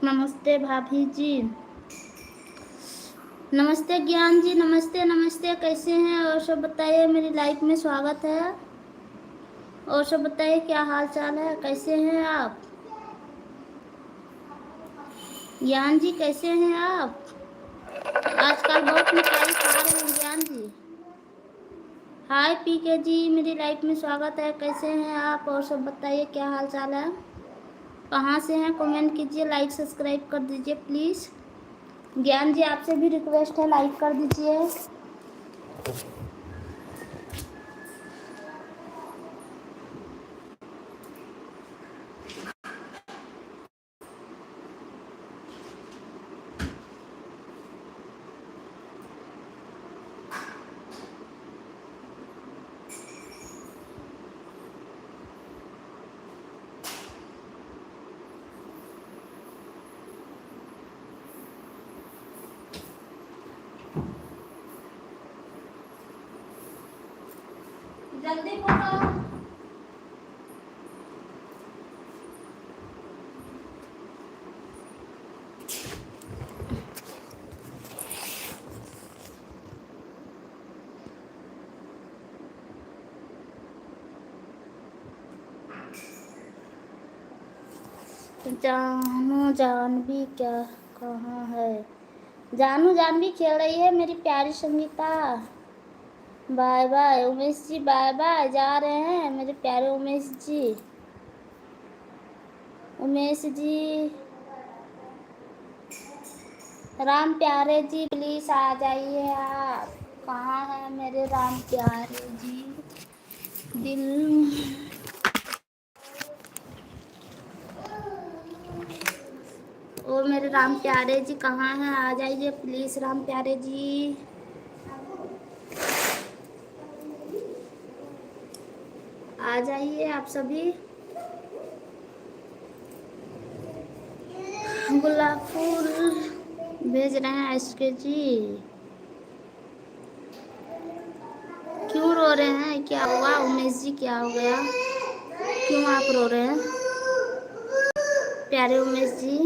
नमस्ते भाभी जी। नमस्ते ज्ञान जी, नमस्ते नमस्ते, कैसे हैं? और सब बताइए, मेरी लाइफ में स्वागत है। और सब बताइए क्या हाल चाल है, कैसे हैं आप? ज्ञान जी कैसे हैं आप? आजकल बहुत मिठाई खा रहे हैं ज्ञान जी। हाय पीके जी, मेरी लाइफ में स्वागत है, कैसे हैं आप? और सब बताइए क्या हाल चाल है, कहाँ से हैं? कमेंट कीजिए, लाइक सब्सक्राइब कर दीजिए प्लीज़। ज्ञान जी आपसे भी रिक्वेस्ट है, लाइक कर दीजिए। जल्दी बोलो। जानू जानवी क्या कहाँ है? जानू जानवी खेल रही है मेरी प्यारी Sangeeta. Bye bye Umesh ji, bye bye, जा रहे हैं मेरे प्यारे उमेश जी। उमेश जी, राम प्यारे जी प्लीज आ जाइए आप। कहाँ है मेरे राम प्यारे जी? दिल ओ मेरे राम प्यारे जी कहाँ हैं? आ जाइए प्लीज राम प्यारे जी। आ जाइए आप सभी। गुलाब फूल भेज रहे हैं एसके जी। क्यों रो रहे हैं? क्या हुआ उमेश जी, क्या हो गया? क्यों आप रो रहे हैं प्यारे उमेश जी?